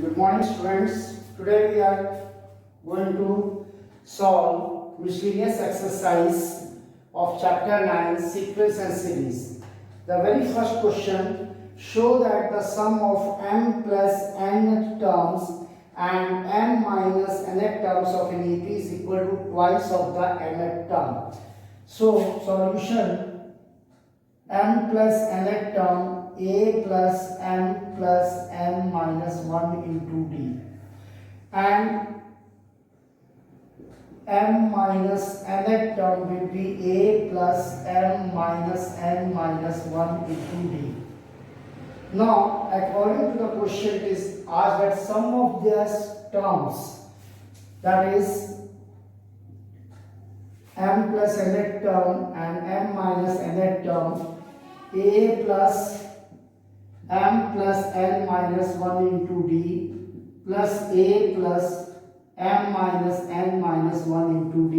Good morning, students. Today we are going to solve miscellaneous exercise of chapter 9, sequence and series. The very first question: show that the sum of m plus n terms and m minus n terms of an AP is equal to twice of the nth term. So solution: m plus n term a plus m plus n minus 1 into d, and m minus n term will be a plus m minus n minus 1 into d. Now, according to the question, it is asked that sum of these terms, that is m plus n term and m minus n term, a plus m plus n minus 1 into d plus a plus m minus n minus 1 into d,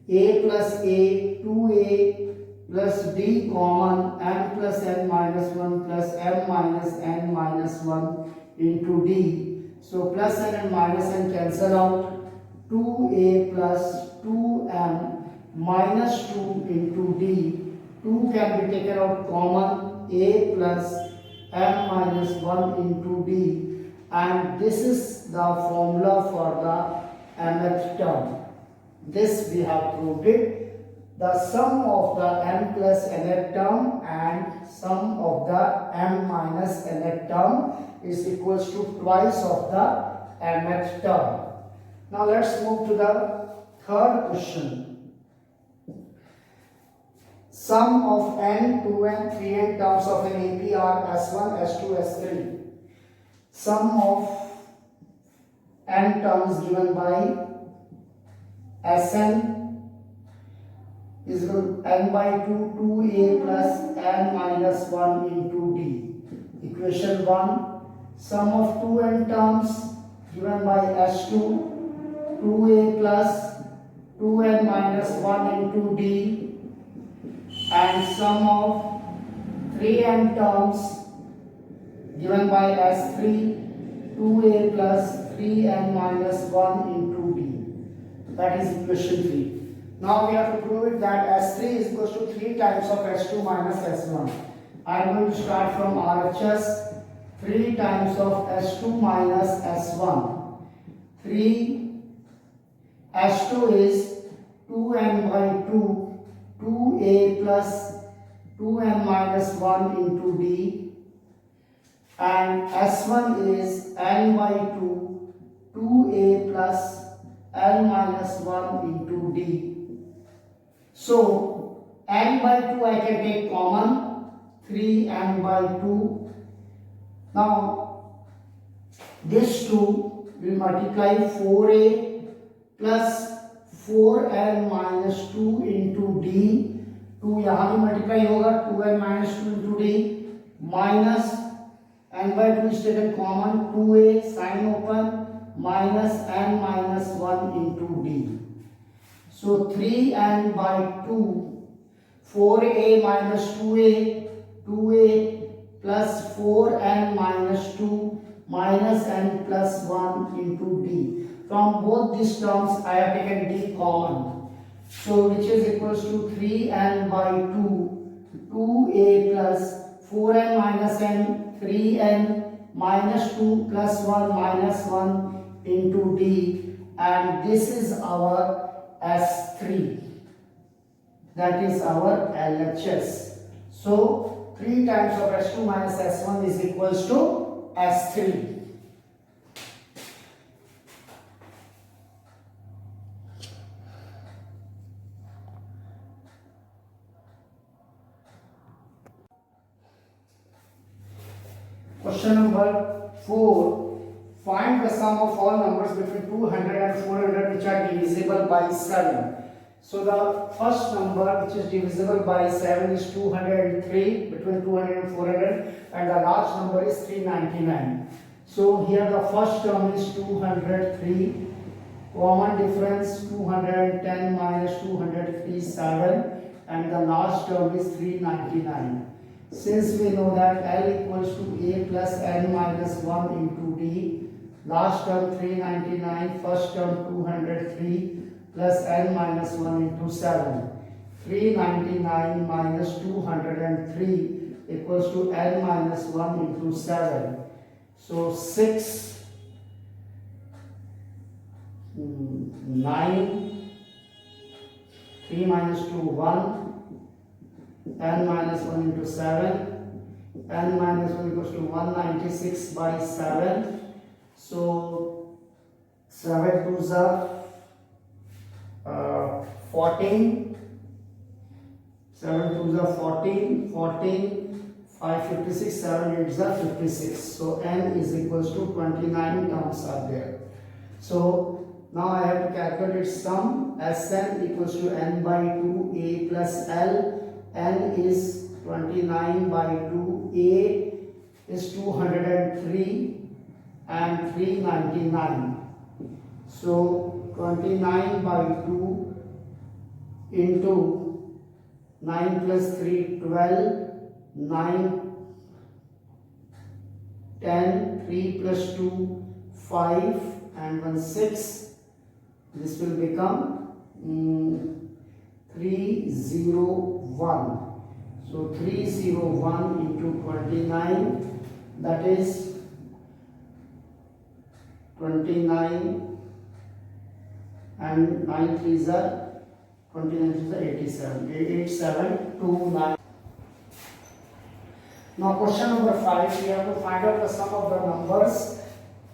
a plus a, 2a plus d common, m plus n minus 1 plus m minus n minus 1 into d. So plus n and minus n cancel out, 2a plus 2m minus 2 into d, 2 can be taken out common, a plus m minus 1 into d, and this is the formula for the mth term. This we have proved it. The sum of the m plus nth term and sum of the m minus nth term is equals to twice of the mth term. Now let's move to the third question. Sum of n, 2n, 3n terms of an AP are S1, S2, S3. Sum of n terms given by Sn is n by 2, 2a plus n minus 1 into d. Equation 1. Sum of 2n terms given by S2, 2a plus 2n minus 1 into d, and sum of 3n terms given by S3, 2a plus 3n minus 1 into d. That is equation 3. Now we have to prove it that S3 is equal to 3 times of S2 minus S1. I am going to start from RHS. 3 times of S2 minus S1. 3 S2 is 2n by 2, 2a plus 2n minus 1 into d, and S1 is n by 2, 2a plus n minus 1 into d. So n by 2 I can take common, 3n by 2. Now this 2 will multiply 4a plus 4n minus 2 into d. 2 यहाँ भी multiply होगा, 2n minus 2 into d, minus n by 2 is taken common, 2a sign open, minus n minus 1 into d. So 3n by 2, 4a minus 2a, 2a plus 4n minus 2 minus n plus 1 into d. From both these terms I have taken d common. So which is equals to 3n by 2, 2a plus 4n minus n, 3n minus 2 plus 1 minus 1 into d, and this is our S3. That is our LHS. So 3 times of S2 minus S1 is equals to S3. Question number 4. Find the sum of all numbers between 200 and 400 which are divisible by 7. So the first number which is divisible by 7 is 203, between 200 and 400, and the large number is 399. So here the first term is 203, common difference 210 minus 203 7, and the last term is 399. Since we know that L equals to A plus N minus 1 into D, last term 399, first term 203 plus N minus 1 into 7. 399 minus 203 equals to N minus 1 into 7. So 6, 9, 3 minus 2, 1. N minus 1 into 7, N minus 1 equals to 196 by 7. So 7 2s are 14, 7 2s are 14, 14, 5 56, 7 8s are 56. So N is equals to 29 terms are there. So now I have to calculate sum. Sn equals to N by 2 A plus L. N is 29 by 2, A is 203 and 399. So 29 by 2 into 9 plus 3, 12, 9, 10, 3 plus 2, 5 and 1, 6. This will become 301. So 301 into 29, that is 29 and 9 3s are 29 3s are 87. 8729. Now question number 5, we have to find out the sum of the numbers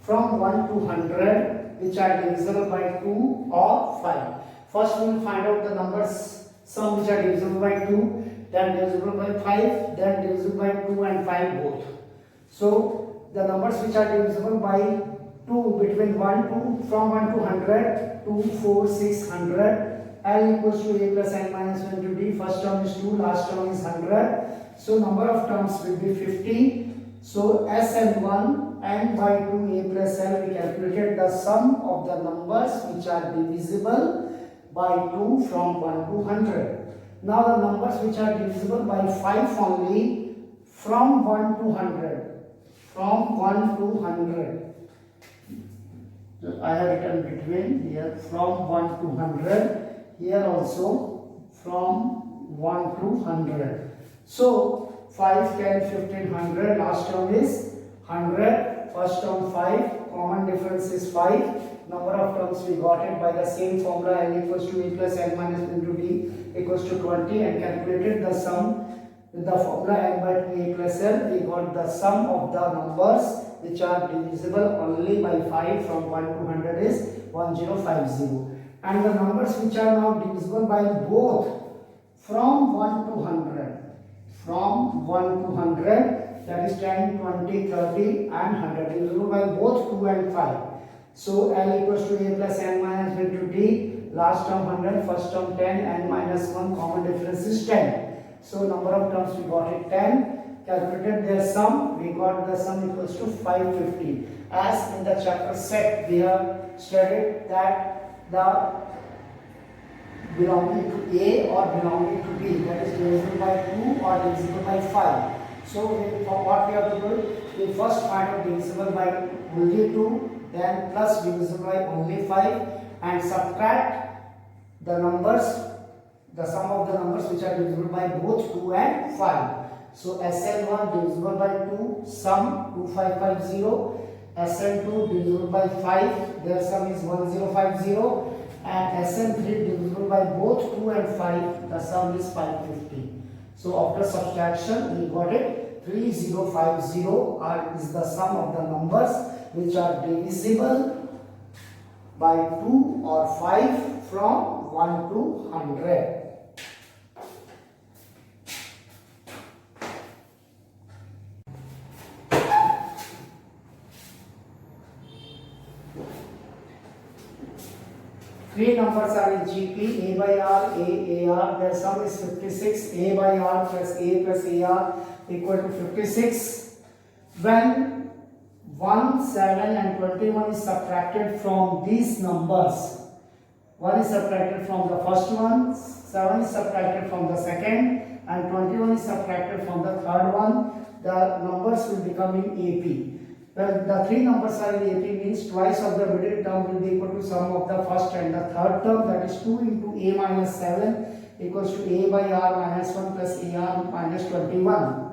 from 1 to 100 which are divisible by 2 or 5. First we will find out the numbers sum which are divisible by 2, then divisible by 5, then divisible by 2 and 5 both. So the numbers which are divisible by 2 between 1 to from 1 to 100, 2, 4, 6, 100. L equals to A plus N minus 1 to D. First term is 2, last term is 100. So number of terms will be 50. So Sn1 N by 2 A plus L, we calculated the sum of the numbers which are divisible by 2 from 1 to 100. Now the numbers which are divisible by 5 only from 1 to 100. From 1 to 100. I have written between here from 1 to 100. Here also from 1 to 100. So 5, 10, 15, 100. Last term is 100. First term 5. Common difference is 5. Number of terms we got it by the same formula. N equals to A plus N minus 1 into D equals to 20, and calculated the sum with the formula N by 2 A plus L. We got the sum of the numbers which are divisible only by 5 from 1 to 100 is 1050. And the numbers which are now divisible by both from 1 to 100. From 1 to 100, that is 10, 20, 30 and 100. Divisible by both 2 and 5. So L equals to A plus N minus 1 to D. Last term 100, first term 10, N minus 1, common difference is 10. So number of terms we got it 10. Calculated their sum, we got the sum equals to 550. As in the chapter set, we have studied that the belonging to A or belonging to B, that is divisible by 2 or divisible by 5. So what we have to do, we first find out divisible by only 2, then plus divisible by only 5, and subtract the numbers, the sum of the numbers which are divisible by both 2 and 5. So Sn1 divisible by 2, sum 2550, Sn2 divisible by 5, their sum is 1050, and Sn3 divisible by both 2 and 5, the sum is 550. So after subtraction, we got it 3050 is the sum of the numbers which are divisible by 2 or 5 from 1 to 100. Three numbers are in GP, A by R, A, AR, their sum is 56, A by R plus AR equal to 56. When 1, 7 and 21 is subtracted from these numbers, 1 is subtracted from the first one, 7 is subtracted from the second, and 21 is subtracted from the third one, the numbers will become in AP. Well, the three numbers are in AP means twice of the middle term will be equal to sum of the first and the third term, that is 2 into A minus 7 equals to A by R minus 1 plus AR minus 21.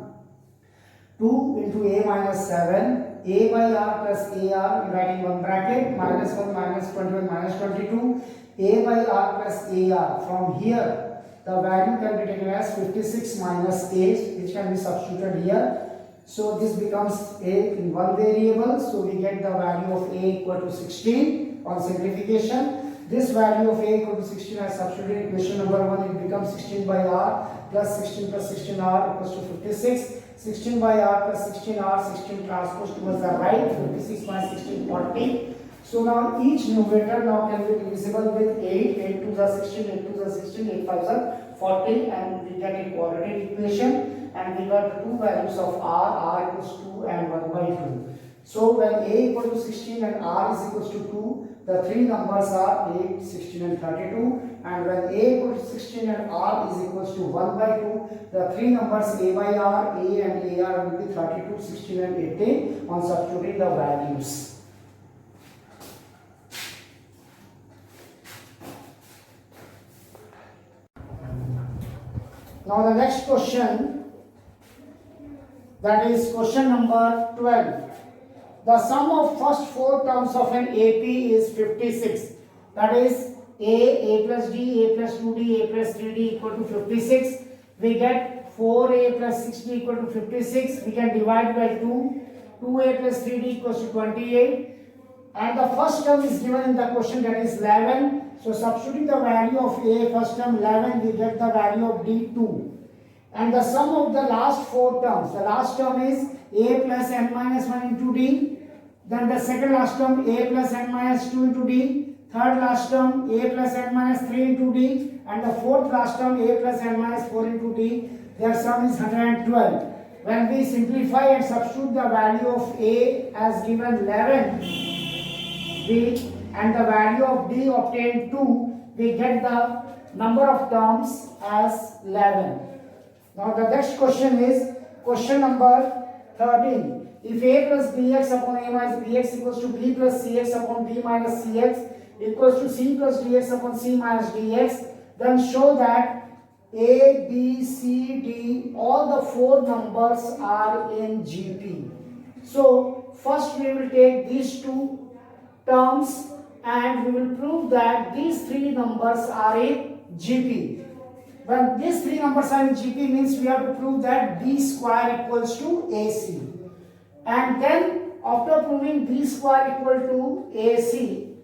2 into A minus 7, A by R plus AR, writing one bracket, minus 1 minus 21 minus 22, A by R plus AR. From here, the value can be taken as 56 minus A, which can be substituted here. So this becomes A in one variable, so we get the value of A equal to 16 on simplification. This value of A equal to 16 I substituted in equation number 1, it becomes 16 by R plus 16 plus 16R equals to 56. 16 by R plus 16R, 16 transpose towards the right, 56 minus 16, 40. So now each numerator now can be divisible with 8, 8 to the 16, 8 to the 16, 8 5 are 40, and we get a quadratic equation. And we got two values of R equals 2 and 1 by 2. So when A equal to 16 and R is equals to 2, the three numbers are 8, 16 and 32. And when A equal to 16 and R is equals to 1 by 2, the three numbers A by R, A and AR will be 32, 16 and 18 on substituting the values. Now the next question, that is question number 12. The sum of first four terms of an AP is 56. That is A plus D, A plus 2D, A plus 3D equal to 56. We get 4A plus 6D equal to 56. We can divide by 2. 2A plus 3D equals to 28. And the first term is given in the question, that is 11. So substituting the value of A first term 11, we get the value of D 2. And the sum of the last four terms, the last term is A plus n minus 1 into D. Then the second last term A plus n minus 2 into D. Third last term A plus n minus 3 into D. And the fourth last term A plus n minus 4 into D. Their sum is 112. When we simplify and substitute the value of A as given 11, and the value of D obtained 2, we get the number of terms as 11. Now the next question is question number 13. If A plus Bx upon A minus Bx equals to B plus Cx upon B minus Cx equals to C plus Dx upon C minus Dx, then show that A, B, C, D, all the four numbers are in GP. So first we will take these two terms and we will prove that these three numbers are in GP. When these three numbers are in GP means we have to prove that B square equals to AC. And then after proving B square equal to AC,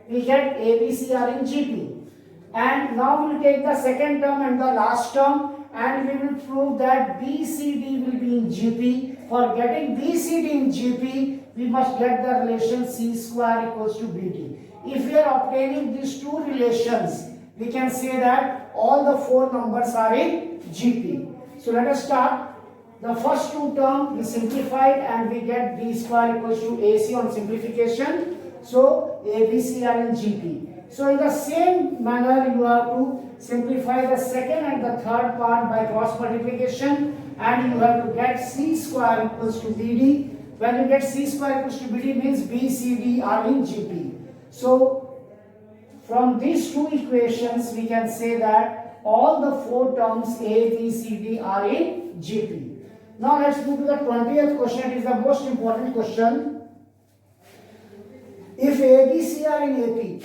we get ABC are in GP. And now we will take the second term and the last term and we will prove that BCD will be in GP. For getting BCD in GP, we must get the relation C square equals to BD. If we are obtaining these two relations, we can say that all the four numbers are in GP. So let us start. The first two terms we simplified and we get B square equals to AC on simplification. So ABC are in GP. So in the same manner you have to simplify the second and the third part by cross multiplication and you have to get C square equals to BD. When you get C square equals to BD means BCD are in GP. So from these two equations we can say that all the four terms A, B, C, D are in GP. Now let's move to the 20th question. It is the most important question. If A, B, C are in AP,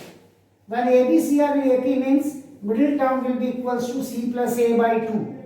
when A, B, C are in AP means middle term will be equals to C plus A by 2.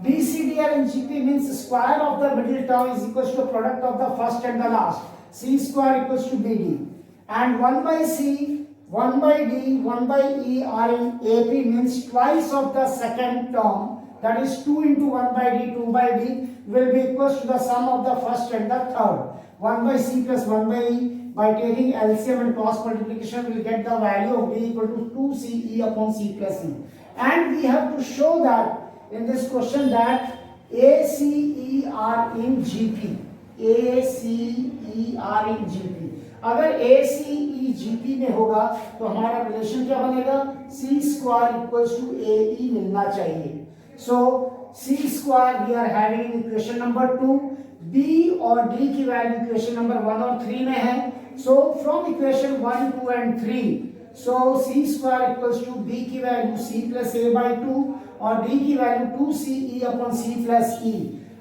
B, C, D are in GP means square of the middle term is equals to product of the first and the last. C square equals to BD. And 1 by C, 1 by D, 1 by E are in AP means twice of the second term, that is 2 into 1 by D, 2 by D will be equals to the sum of the first and the third. 1 by C plus 1 by E, by taking LCM and cross multiplication we will get the value of D equal to 2CE upon C plus E. And we have to show that in this question that ACE are in GP. ACE are in GP. अगर ACE GP में होगा तो हमारा relation क्या बनेगा? C square equals to AE मिलना चाहिए. So C square we are having in equation number 2, B और D की वैल्यू इक्वेशन नंबर 1 और 3 में है. So from equation 1, 2 and 3, so C square equals to B की value C plus A by 2 और D की value 2CE upon C plus E,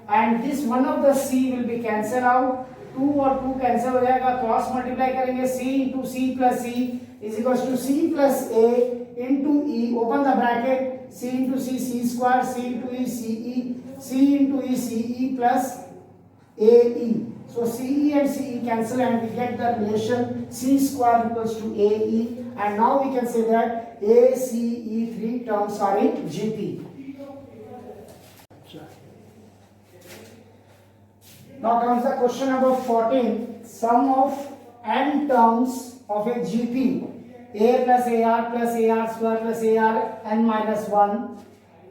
and this one of the C will be cancel out. 2 और 2 cancel हो जाएगा, cross multiply करेंगे. C into C plus E is equals to C plus A into E, open the bracket, C into C, C square, C into E, CE, C into E, CE plus AE. So CE and CE cancel and we get the relation C square equals to AE, and now we can say that ACE 3 terms are in GP. Now comes the question number 14. Sum of n terms of a GP, A plus AR plus AR square plus AR n minus 1.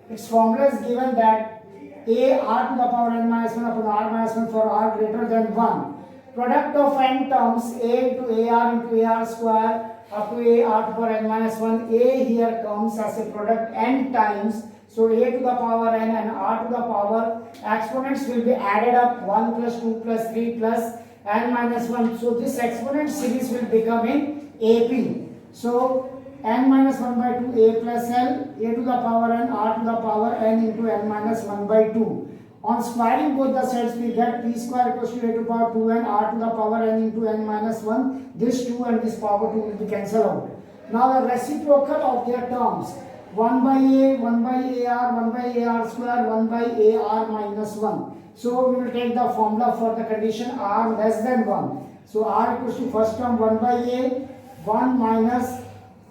Its formula is given that A r to the power n minus 1 upon r minus 1 for r greater than 1. Product of n terms A into AR into AR square up to A r to the power n minus 1. A here comes as a product n times. So A to the power n and r to the power exponents will be added up, 1 plus 2 plus 3 plus n minus 1. So this exponent series will become in AP. So n minus 1 by 2 A plus L, A to the power n, r to the power n into n minus 1 by 2. On squaring both the sides we get P square equals to A to the power 2n, r to the power n into n minus 1. This 2 and this power 2 will be cancelled out. Now the reciprocal of their terms, 1 by A, 1 by AR, 1 by AR square, 1 by AR minus 1. So we will take the formula for the condition R less than 1. So R equals to first term 1 by A, 1 minus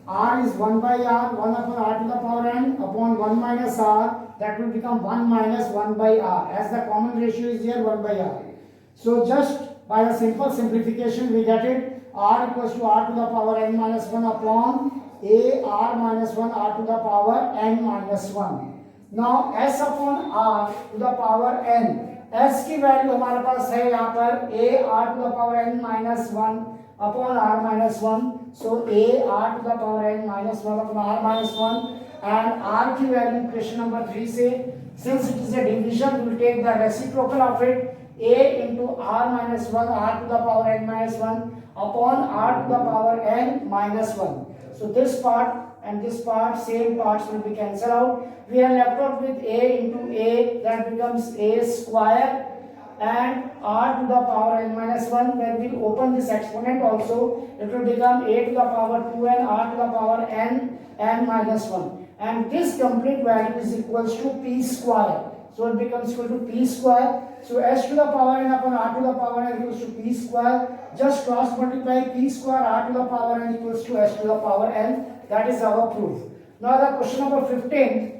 R is 1 by R, 1 upon R to the power n upon 1 minus R, that will become 1 minus 1 by R, as the common ratio is here 1 by R. So just by a simple simplification we get it, R equals to R to the power n minus 1 upon A R minus 1 R to the power n minus 1. Now S upon R to the power n, S की value हमारे पास है यहाँ पर A R to the power n minus 1 upon R minus 1. So A R to the power n minus 1 upon R minus 1, and R की value equation number 3 से, since it is a division we will take the reciprocal of it, A into R minus 1 R to the power n minus 1 upon R to the power n minus 1. So this part and this part, same parts will be cancelled out. We are left out with A into A, that becomes A square, and R to the power n minus 1. When we open this exponent also, it will become A to the power 2n R to the power n minus 1. And this complete value is equals to P square. So it becomes equal to P square. So S to the power n upon R to the power n equals to P square. Just cross multiply P square R to the power n equals to S to the power n. That is our proof. Now the question number 15.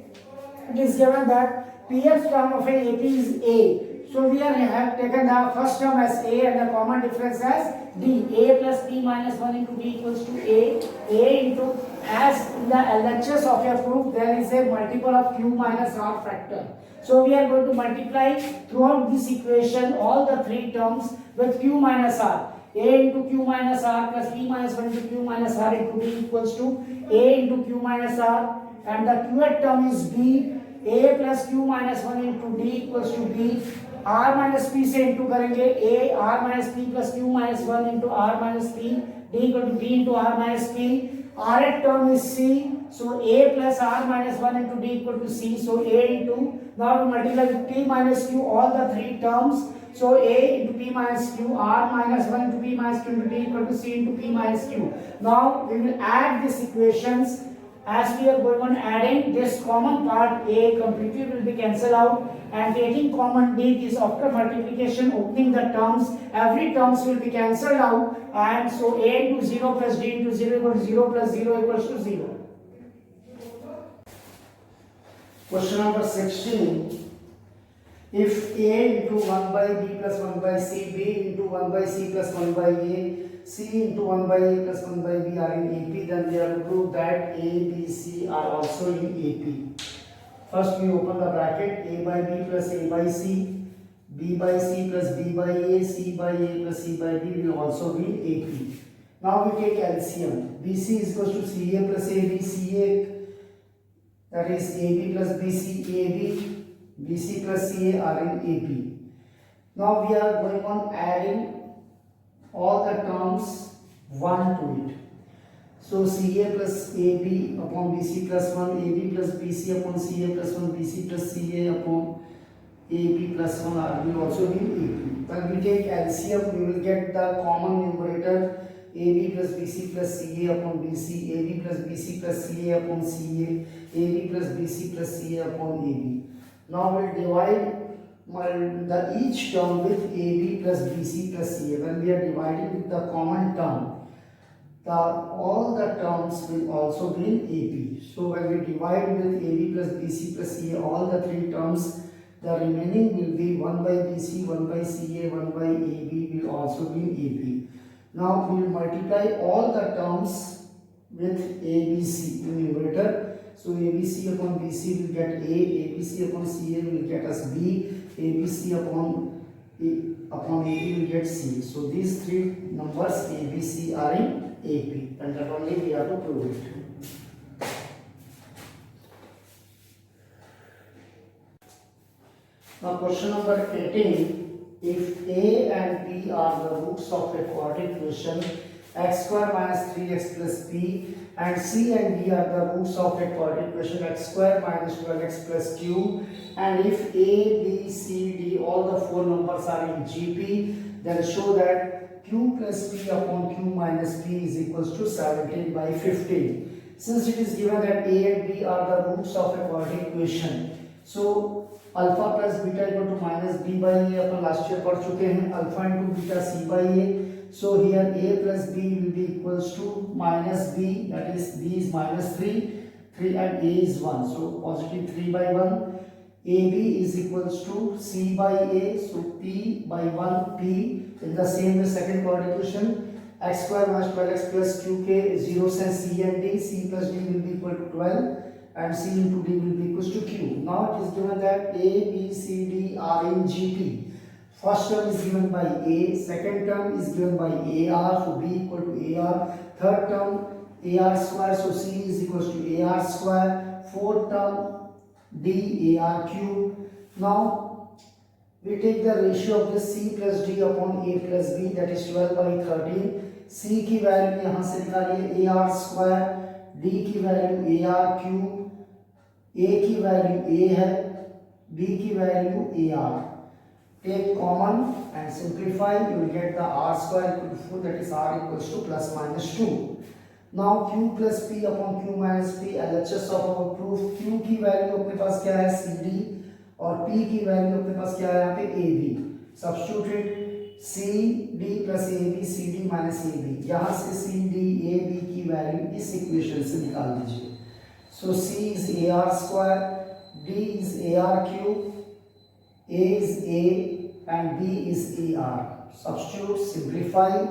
It is given that Pth term of an AP is A. So we have taken the first term as A and the common difference as D. A plus P minus 1 into D equals to A. A into, as in the LHS of your proof, there is a multiple of Q minus R factor. So we are going to multiply throughout this equation all the three terms with Q minus R. A into Q minus R plus P minus 1 into Q minus R into D equals to A into Q minus R, and the Qth term is B. A plus Q minus 1 into D equals to B. R minus P से into करेंगे, A R minus P plus Q minus 1 into R minus P, D equal to D into R minus P. Rth term is C, so A plus R minus 1 into D equal to C, so A into, now we multiply with P minus Q all the three terms, so A into P minus Q, R minus 1 into P minus Q into D equal to C into P minus Q. Now we will add these equations. As we are going on adding, this common part A completely will be cancelled out, and taking common D, is after multiplication opening the terms, every terms will be cancelled out, and so A into 0 plus D into 0 equals 0 plus 0 equals to 0. Question number 16. If A into 1 by B plus 1 by C, B into 1 by C plus 1 by A, C into 1 by A plus 1 by B are in AP, then we have to prove that A, B, C are also in AP. First we open the bracket, A by B plus A by C, B by C plus B by A, C by A plus C by B will also be AP. Now we take LCM. BC is equal to CA plus AB, CA that is AB plus BC, AB, BC plus CA are in AP. Now we are going on adding all the terms 1 to it. So CA plus AB upon BC plus 1, AB plus BC upon CA plus 1, BC plus CA upon AB plus 1 will also be AP. When we take LCM, we will get the common numerator AB plus BC plus CA upon BC, AB plus BC plus CA upon CA, AB plus BC plus CA upon AB. Now we will divide each term with AB plus BC plus CA. When we are dividing with the common term, all the terms will also be in AP. So when we divide with AB plus BC plus CA, all the three terms, the remaining will be 1 by BC, 1 by CA, 1 by AB will also be in AP. Now we will multiply all the terms with ABC in numerator. So ABC upon BC will get A, ABC upon CA will get us B, ABC upon AB will get C. So these three numbers ABC are in AP, and that only we have to prove it. Now question number 18, if A and B are the roots of a quadratic equation x square minus 3x plus b, and C and D are the roots of a quadratic equation x square minus 12x plus q, and if A, B, C, D all the four numbers are in GP, then show that q plus p upon q minus p is equals to 17 by 15. Since it is given that A and B are the roots of a quadratic equation, so alpha plus beta equal to minus b by a upon last year पढ़ चुके हैं, alpha into beta c by a. So here a plus b will be equals to minus b, that is b is minus 3 and a is 1, so positive 3 by 1. AB is equals to c by a, so p by 1 p. In the same way second quadratic equation, x square minus 12x plus qk, 0 से c and d, c plus d will be equal to 12 and c into d will be equals to q. Now it is given that a, b, c, d are in GP. First term is given by a, second term is given by ar, so b equal to ar, third term ar square, so c is equals to ar square, fourth term d ar cube. Now we take the ratio of this c plus d upon a plus b, that is 12 by 13. c की value यहाँ से निकालिए ar square, d की value ar cube, a की value a है, b की value ar. Take common and simplify, you will get the r square equal to 4, that is r equals to plus minus 2. Now q plus p upon q minus p, LHS of our proof, q की value अपने पास क्या है cd और p की value अपने पास क्या है यहाँ पे ab. Substitute cd plus ab, cd minus ab, यहाँ से cd ab की वैल्यू इस इक्वेशन से निकाल दीजिए. So c is ar square, d is ar cube, a is a and b is ar. Substitute, simplify,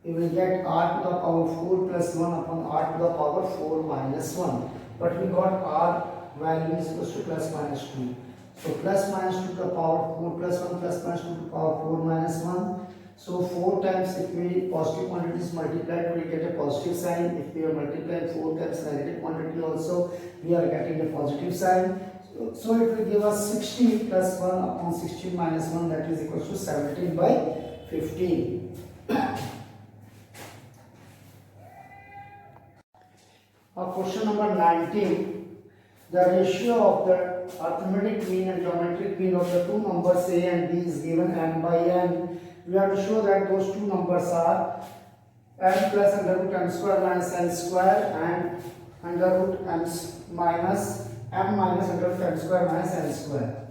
you will get r to the power 4 plus 1 upon r to the power 4 minus 1. But we got r value is equals to plus minus 2. So plus minus 2 to the power 4 plus 1 plus minus 2 to the power 4 minus 1. So 4 times, if we positive quantity is multiplied, we will get a positive sign. If we are multiplying 4 times negative quantity also, we are getting a positive sign. So it will give us 16 plus 1 upon 16 minus 1, that is equals to 17 by 15. Question number 19. The ratio of the arithmetic mean and geometric mean of the two numbers a and b is given n by n. We have to show that those two numbers are n plus under root m square minus n square and under root m minus under root m square minus n square.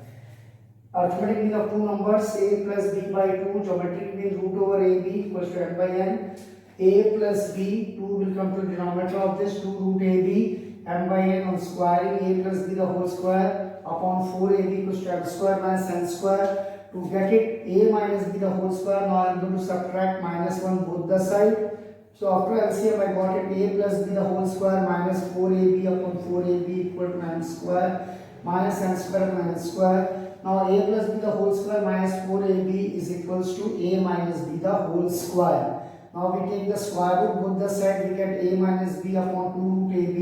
Arithmetic mean of two numbers a plus b by 2, geometric mean root over ab equals to n by n. A plus b, 2 will come to the denominator of this, 2 root ab, m by n on squaring a plus b the whole square upon 4ab equals to m square minus n square. To get it, a minus b the whole square, now I am going to subtract minus 1 both the side. So after LCM I got it, a plus b the whole square minus 4ab upon 4ab equal to n square minus n square minus square. Now a plus b the whole square minus 4ab is equals to a minus b the whole square. Now we take the square root both the side, we get a minus b upon 2 root ab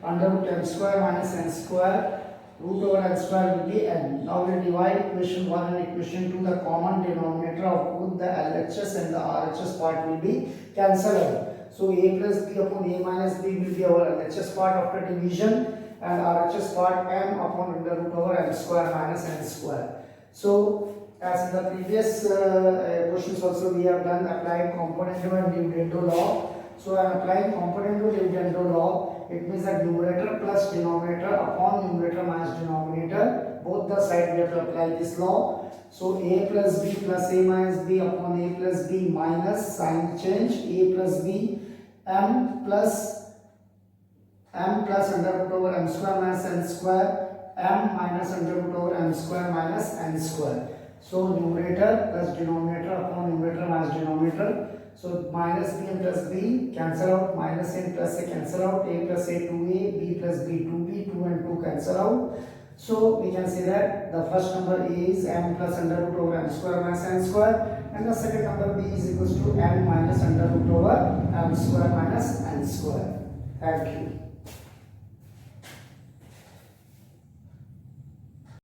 under root n square minus n square. Root over n square will be n. Now we will divide equation 1 and equation 2. The common denominator of both the LHS and the RHS part will be cancelled out. So a plus b upon a minus b will be our LHS part after division, and RHS part m upon under root over n square minus n square. So as in the previous questions also we have done applied componendo and dividendo law. So I am applying componendo dividendo law. It means that numerator plus denominator upon numerator minus denominator, both the side we have to apply this law. So a plus b plus a minus b upon a plus b minus sign change a plus b m plus under root over m square minus n square m minus under root over m square minus n square. So numerator plus denominator upon numerator minus denominator. So minus b and plus b cancel out, minus n plus a cancel out, a plus a 2a, b plus b 2b, 2 and 2 cancel out. So we can say that the first number is m plus under root over m square minus n square, and the second number b is equals to m minus under root over m square minus n square. Thank you.